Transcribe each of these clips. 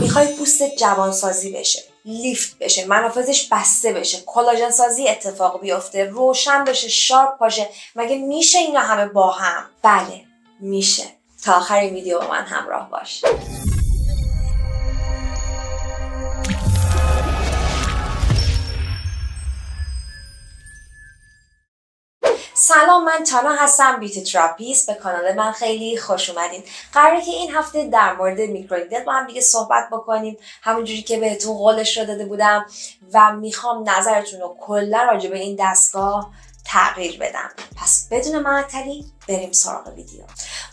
میخوای پوست جوانسازی بشه، لیفت بشه، منافذش بسته بشه، کلاژن سازی اتفاق بیفته، روشن بشه، شارپ باشه، مگه میشه اینا همه با هم؟ بله میشه. تا آخر این ویدیو با من همراه باش. سلام، من تانا هستم، بیوتی تراپیست. به کانال من خیلی خوش اومدین. قراره که این هفته در مورد میکرونیدل با هم دیگه صحبت بکنیم، همونجوری که بهتون قولش رو داده بودم و میخوام نظرتون رو کلا راجع به این دستگاه تغییر بدم. پس بدون معطلی بریم سراغ ویدیو.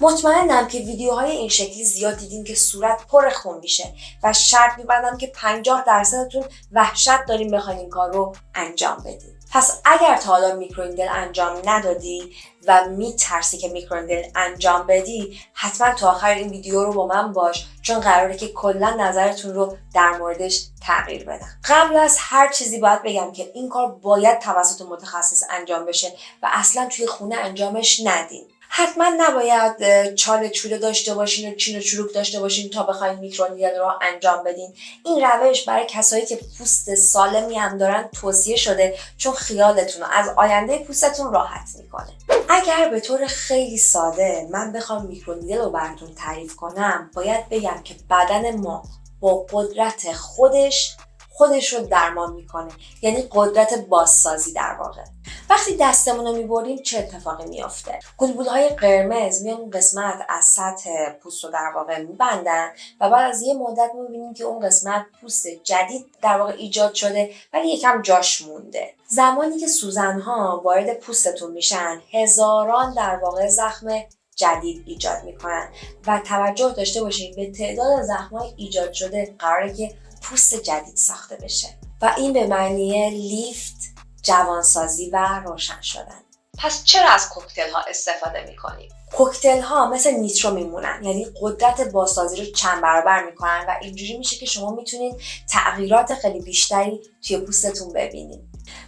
مطمئنم که ویدیوهای این شکلی زیاد دیدین که صورت پر خون میشه و شرط میبندم که 50%تون وحشت دارین بخواین این کار رو انجام بدین. پس اگر تا حالا میکرونیدل انجام ندادی و میترسی که میکرونیدل انجام بدی، حتما تا آخر این ویدیو رو با من باش، چون قراره که کلا نظرتون رو در موردش تغییر بدم. قبل از هر چیزی باید بگم که این کار باید توسط متخصص انجام بشه و اصلا توی خونه انجامش ندین. حتما نباید چاله چوله داشته باشین و چین و چروک داشته باشین تا بخواین میکرونیدل رو انجام بدین. این روش برای کسایی که پوست سالمی هم دارن توصیه شده، چون خیالتون رو از آینده پوستتون راحت میکنه. اگر به طور خیلی ساده من بخوام میکرونیدل رو براتون تعریف کنم، باید بگم که بدن ما با قدرت خودش رو درمان میکنه، یعنی قدرت بازسازی در واقع. وقتی دستمون رو میبریم چه اتفاقی میافته؟ گلبولهای قرمز میان اون قسمت از سطح پوست رو در واقع میبندن و بعد از یه مدت میبینیم که اون قسمت پوست جدید در واقع ایجاد شده ولی یکم جاش مونده. زمانی که سوزنها وارد پوستتون میشن، هزاران در واقع زخم جدید ایجاد میکنن و توجه داشته باشین به تعداد زخم‌های ایجاد شده قراره که پوست جدید ساخته بشه و این به معنی لیفت، جوانسازی و روشن شدن. پس چرا از کوکتل ها استفاده میکنیم؟ کوکتل ها مثل نیترو میمونن، یعنی قدرت بازسازی رو چند برابر میکنن و اینجوری میشه که شما میتونید تغییرات خیلی بیشتری توی پوستتون ببینید.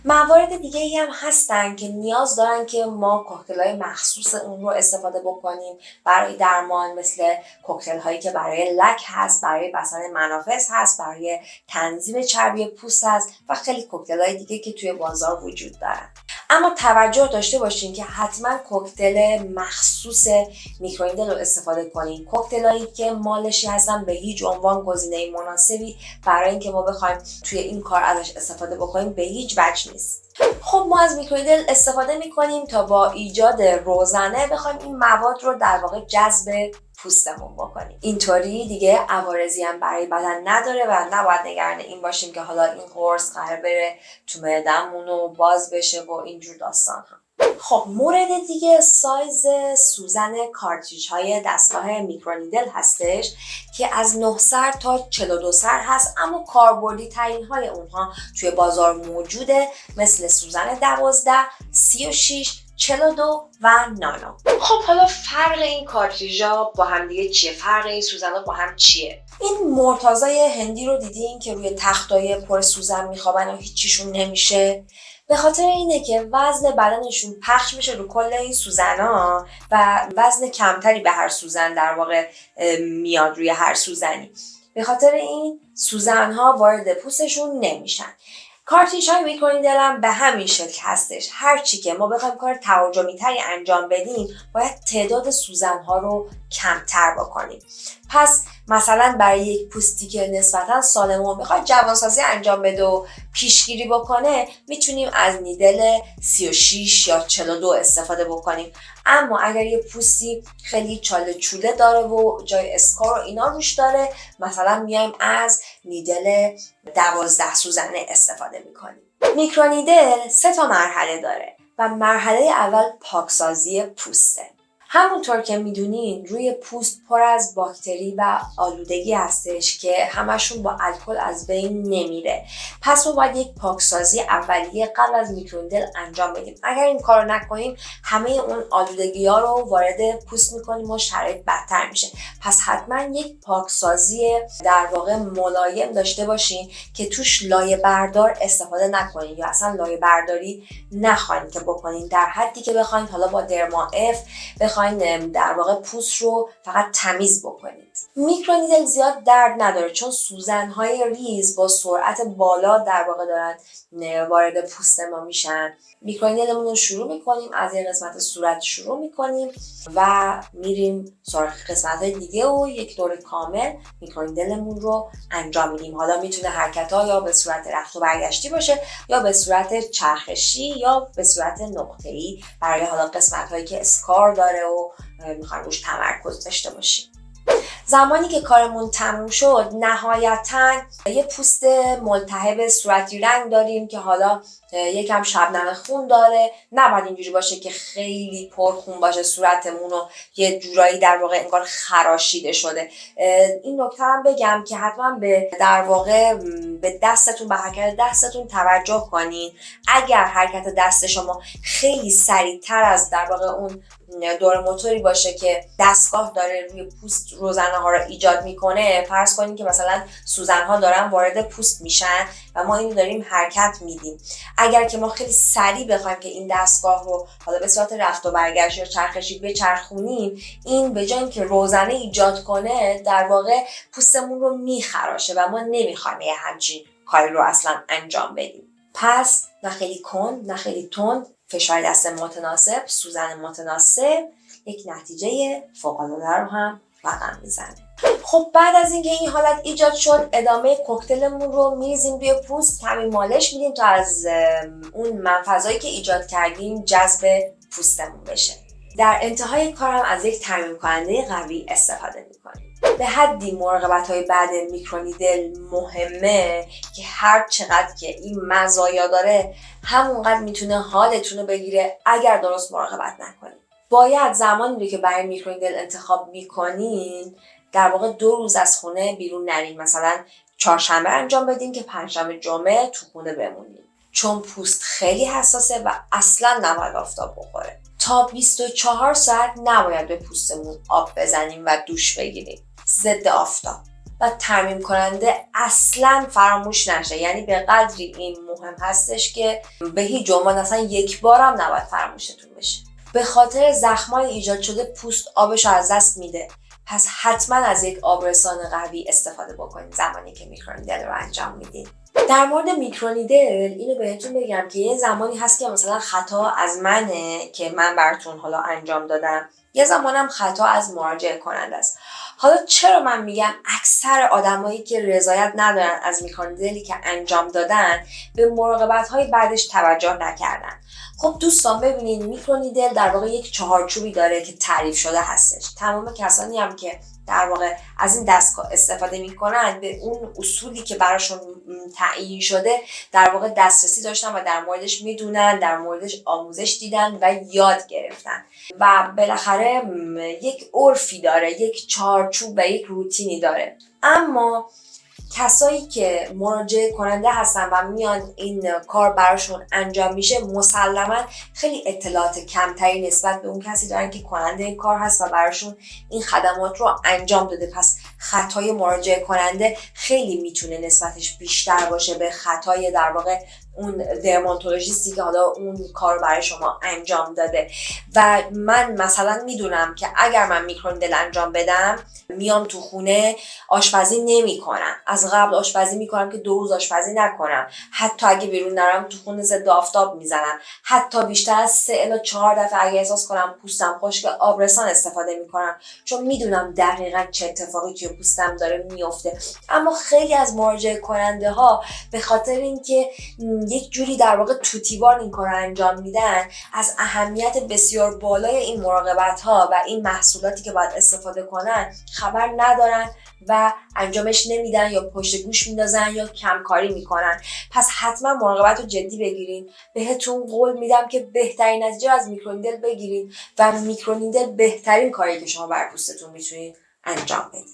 موارد دیگه ای هم هستن که نیاز دارن که ما کوکتل های مخصوص اون رو استفاده بکنیم برای درمان، مثل کوکتل هایی که برای لک هست، برای بستن منافذ هست، برای تنظیم چربی پوست هست و خیلی کوکتل های دیگه که توی بازار وجود دارن. اما توجه داشته باشین که حتما کوکتل مخصوص میکرونیدل رو استفاده کنین. کوکتلایی که مالشی هستن به هیچ عنوان گزینه مناسبی برای اینکه ما بخوایم توی این کار ازش استفاده بکنیم به هیچ وجه نیست. خب ما از میکرونیدل استفاده میکنیم تا با ایجاد روزنه بخوایم این مواد رو در واقع جذب پوستمون بکنیم. اینطوری دیگه عوارضی هم برای بدن نداره و نباید نگران این باشیم که حالا این قرص قرار بره تو معده‌مون و باز بشه و اینجور داستان ها. خب مورد دیگه سایز سوزن کارتریج های دستگاه میکرونیدل هستش که از 9 سر تا 42 سر هست، اما کاربردی ترین های اونها توی بازار موجوده، مثل سوزن 12، 36، 42 و نانو. خب حالا فرق این کارتریجا با هم دیگه چیه؟ فرق این سوزن‌ها با هم چیه؟ این مرتضای هندی رو دیدین که روی تختای پر سوزن میخوابن و هیچیشون نمیشه؟ به خاطر اینه که وزن بدنشون پخش میشه رو کل این سوزن‌ها و وزن کمتری به هر سوزن در واقع میاد روی هر سوزنی. به خاطر این سوزن‌ها وارد پوستشون نمیشن. کارتریج های میکرونیدل هم به همین شکل هستش. هر چی که ما بخوایم کار تهاجمی تری انجام بدیم، باید تعداد سوزن ها رو کمتر بکنیم. پس مثلا برای یک پوستی که نسبتا سالم و میخواد جوانسازی انجام بده و پیشگیری بکنه، میتونیم از نیدل 36 یا 42 استفاده بکنیم. اما اگر یه پوستی خیلی چاله چوله داره و جای اسکار و اینا روش داره، مثلا میایم از نیدل 12 سوزنه استفاده میکنیم. میکرونیدل 3 مرحله داره و مرحله اول پاکسازی پوسته. همونطور که میدونین روی پوست پر از باکتری و آلودگی هستش که همشون با الکل از بین نمیره. پس ما باید یک پاکسازی اولیه قبل از میکرونیدل انجام بدیم. اگر این کارو نکنیم، همه اون آلودگی ها رو وارد پوست میکنیم و شرایط بدتر میشه. پس حتما یک پاکسازی در واقع ملایم داشته باشین که توش لایه بردار استفاده نکنین یا اصلا لایه برداری نخواین که بکنین، در حدی که بخواین حالا با درما اف میخواین در واقع پوست رو فقط تمیز بکنید. میکرونیدل زیاد درد نداره چون سوزن‌های ریز با سرعت بالا در واقع دارن وارد پوست ما میشن. میکرونیدلمون رو شروع میکنیم، از یه قسمت صورت شروع میکنیم و میریم سراغ قسمت‌های دیگه و یک دور کامل میکرونیدلمون رو انجام میدیم. حالا میتونه حرکت‌ها یا به صورت رفت و برگشتی باشه یا به صورت چرخشی یا به صورت نقطه‌ای برای حالا قسمت‌هایی که اسکار داره و میخوایم روش تمرکز داشته باشیم. زمانی که کارمون تموم شد نهایتاً یه پوست ملتهب صورتی رنگ داریم که حالا یکم شبنم خون داره. نباید اینجوری باشه که خیلی پرخون باشه صورتمون و یه جورایی در واقع انگار خراشیده شده. این نکته هم بگم که حتما به در واقع به دستتون، به حرکت دستتون توجه کنین. اگر حرکت دست شما خیلی سریعتر از در واقع اون دور موتوری باشه که دستگاه داره روی پوست روزنه ها رو ایجاد میکنه، فرض کنین که مثلا سوزن ها دارن وارد پوست میشن و ما اینو داریم حرکت میدیم. اگر که ما خیلی سریع بخوایم که این دستگاه رو حالا به صورت رفت و برگشت یا چرخشی بچرخونیم، این به جای اینکه روزنه ایجاد کنه در واقع پوستمون رو میخراشه و ما نمیخوایم یه همچین کاری رو اصلا انجام بدیم. پس نه خیلی کند نه خیلی تند، فشار دست متناسب، سوزن متناسب یک نتیجه فوق‌العاده رو هم رقم میزنه. خب بعد از اینکه این حالت ایجاد شد، ادامه کوکتلمون رو میریزیم روی پوست، کمی مالش میدیم تا از اون منفذایی که ایجاد کردیم جذب پوستمون بشه. در انتهای کارم از یک ترمیم کننده قوی استفاده میکنیم. به حدی مراقبت‌های بعد میکرونیدل مهمه که هر چقدر که این مزایا داره همونقدر میتونه حالتون رو بگیره اگر درست مراقبت نکنید. باید زمانی رو که برای میکرونیدل انتخاب میکنین در واقع 2 روز از خونه بیرون نرین. مثلا چهارشنبه انجام بدین که پنجشنبه جمعه تو خونه بمونین، چون پوست خیلی حساسه و اصلا نباید آفتاب بخوره. تا 24 ساعت نباید به پوستمون آب بزنیم و دوش بگیریم، ضد آفتاب. و ترمیم کننده اصلا فراموش نشه، یعنی به قدری این مهم هستش که به هیچ عنوان اصلا یک بار هم نباید فراموشتون بشه. به خاطر زخمای ایجاد شده پوست آبش رو از دست میده، پس حتما از یک آبرسان قوی استفاده بکنید زمانی که میکرونیدل رو انجام میدین. در مورد میکرونیدل اینو بهتون بگم که یه زمانی هست که مثلا خطا از منه که من براتون حالا انجام دادم، یه زمانم خطا از مراجعه کننده است. حالا چرا من میگم اکثر آدمایی که رضایت ندارن از میکرونیدلی که انجام دادن به مراقبت‌های بعدش توجه نکردن؟ خب دوستان ببینید، میکرونیدل در واقع یک چهارچوبی داره که تعریف شده هستش. تمام کسانی هم که در واقع از این دستگاه استفاده میکنن به اون اصولی که براشون تعیین شده در واقع دسترسی داشتن و در موردش میدونن، در موردش آموزش دیدن و یاد گرفتن و بالاخره یک عرفی داره، یک چارچوب و یک روتینی داره. اما کسایی که مراجعه کننده هستن و میان این کار براشون انجام میشه مسلما خیلی اطلاعات کمتری نسبت به اون کسی دارن که کننده این کار هست و براشون این خدمات رو انجام داده. پس خطای مراجعه کننده خیلی میتونه نسبتش بیشتر باشه به خطای در واقع اون درماتولوژیستی که حالا اون کار برای شما انجام داده. و من مثلا میدونم که اگر من میکرونیدل انجام بدم میام تو خونه آشپزی نمیکنم، از قبل آشپزی میکنم که 2 روز آشپزی نکنم، حتی اگه بیرون نرم تو خونه ضد آفتاب میزنم، حتی بیشتر از 3 الی 4 دفعه اگه احساس کنم پوستم خشک آبرسان استفاده میکنم، چون میدونم دقیقاً چه اتفاقی توی پوستم داره میفته. اما خیلی از مراجعه کننده ها به خاطر اینکه یک جوری در واقع توتیوار این کار رو انجام میدن، از اهمیت بسیار بالای این مراقبت ها و این محصولاتی که باید استفاده کنن خبر ندارن و انجامش نمیدن یا پشت گوش میندازن یا کمکاری میکنن. پس حتما مراقبت رو جدی بگیرین. بهتون قول میدم که بهترین نتیجه از میکرونیدل بگیرین و میکرونیدل بهترین کاری که شما بر پوستتون میتونین انجام بدین.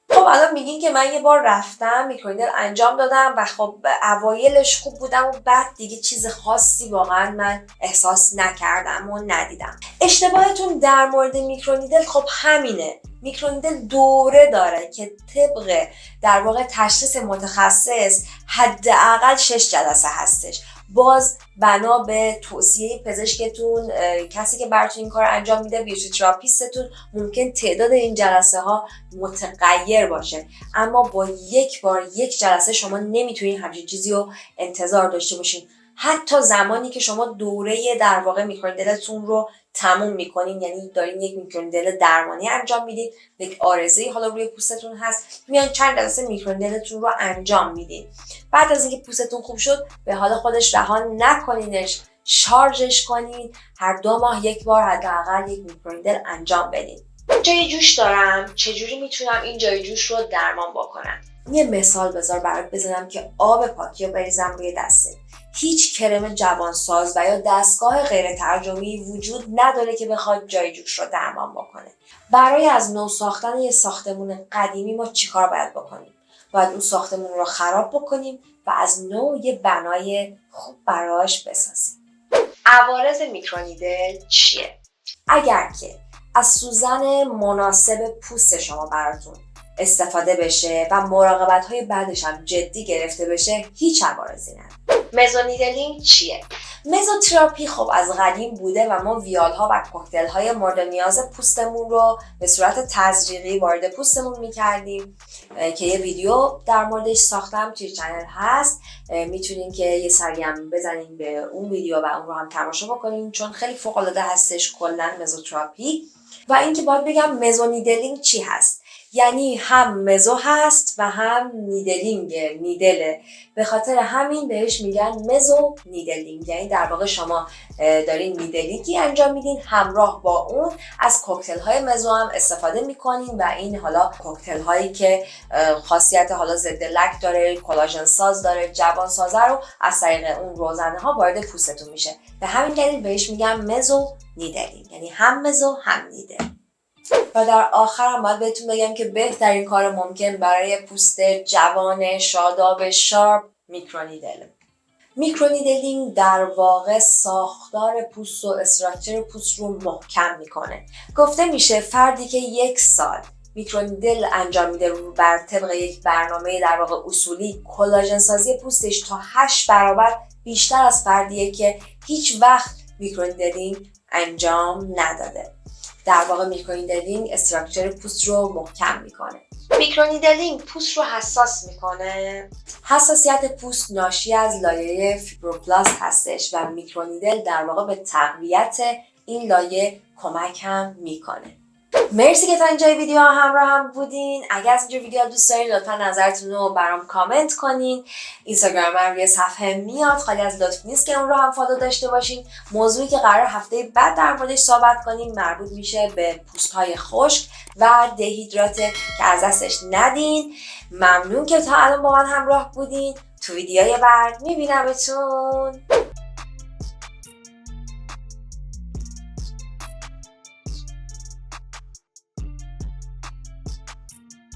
خب الان میگین که من یه بار رفتم میکرونیدل انجام دادم و خب اوایلش خوب بودم و بعد دیگه چیز خاصی واقعا من احساس نکردم و ندیدم. اشتباهتون در مورد میکرونیدل خب همینه. میکرونیدل دوره داره که طبق در واقع تشخیص متخصص حداقل 6 جلسه هستش. باز بنا به توصیه پزشکتون، کسی که براتون این کار انجام میده، بیوتی تراپیستتون، ممکن تعداد این جلسه ها متغیر باشه، اما با یک جلسه شما نمیتونین همچین چیزی رو انتظار داشته باشین. حتی زمانی که شما دوره در واقع میکرونیدلتون رو تموم میکنین، یعنی دارین یک میکرونیدل درمانی انجام میدین، یک آرزه‌ای حالا روی پوستتون هست، میان چند جلسه میکرونیدلتون رو انجام میدین. بعد از اینکه پوستتون خوب شد، به حال خودش رها نکنینش، شارژش کنین، هر 2 ماه یک بار حداقل یک میکرونیدل انجام بدین. جای جوش دارم، چجوری میتونم این جای جوش رو درمان بکنم؟ یه مثال بذار برات بزنم که آب پاکی رو بریزم روی دستت. هیچ کرم جوانساز و یا دستگاه غیر ترجمه‌ای وجود نداره که بخواد جای جوش رو درمان بکنه. برای از نو ساختن یه ساختمون قدیمی ما چیکار باید بکنیم؟ باید اون ساختمون رو خراب بکنیم و از نو یه بنای خوب براش بسازیم. عوارض میکرونیدل چیه؟ اگر که از سوزن مناسب پوست شما براتون استفاده بشه و مراقبت‌های بعدش هم جدی گرفته بشه، هیچ عوارضی نداره. مزونیدلینگ چیه؟ مزوتراپی خب از قدیم بوده و ما ویال‌ها و کوکتل‌های مورد نیاز پوستمون رو به صورت تزریقی وارد پوستمون می‌کردیم که یه ویدیو در موردش ساختم، توی چنل هست، میتونین که یه سرگرمی بزنین به اون ویدیو و اون رو هم تماشا بکنین، چون خیلی فوق‌العاده هستش کلاً مزوتراپی. و اینکه باید بگم مزونیدلینگ چی هست؟ یعنی هم مزو هست و هم نیدلینگ، نیدله، به خاطر همین بهش میگن مزو نیدلینگ. یعنی در واقع شما دارین نیدلینگی انجام میدین، همراه با اون از کوکتل های مزو هم استفاده میکنین و این حالا کوکتل هایی که خاصیت حالا ضد لک داره، کلاژن ساز داره، جوان سازه رو از طریق اون روزنه ها وارد پوستتون میشه. به همین دلیل بهش میگن مزو نیدلینگ، یعنی هم مزو هم نیدل. و در آخرم باید بهتون بگم که بهترین کار ممکن برای پوست جوان شاداب شارپ میکرونیدل. میکرونیدلینگ در واقع ساختار پوست و استراکچر پوست رو محکم میکنه. گفته میشه فردی که 1 سال میکرونیدل انجام میده رو بر طبق یک برنامه در واقع اصولی، کلاژن سازی پوستش تا 8 برابر بیشتر از فردیه که هیچ وقت میکرونیدلینگ انجام نداده. در واقع میکرونیدلینگ استراکچر پوست رو محکم میکنه. میکرونیدلینگ پوست رو حساس میکنه. حساسیت پوست ناشی از لایه فیبروبلاست هستش و میکرونیدل در واقع به تقویت این لایه کمک هم میکنه. مرسی که تا اینجای ویدیو همراه هم بودین. اگر از اینجا ویدیو دوست دارین لطفا نظرتون رو برام کامنت کنین. اینستاگرام من روی صفحه میاد، خالی از لطف نیست که اون رو هم فالو داشته باشین. موضوعی که قرار هفته بعد در موردش صحبت کنیم مربوط میشه به پوست‌های خشک و دهیدراته که از دستش ندین. ممنون که تا الان با من همراه بودین. تو ویدیوی بعد میبینمتون.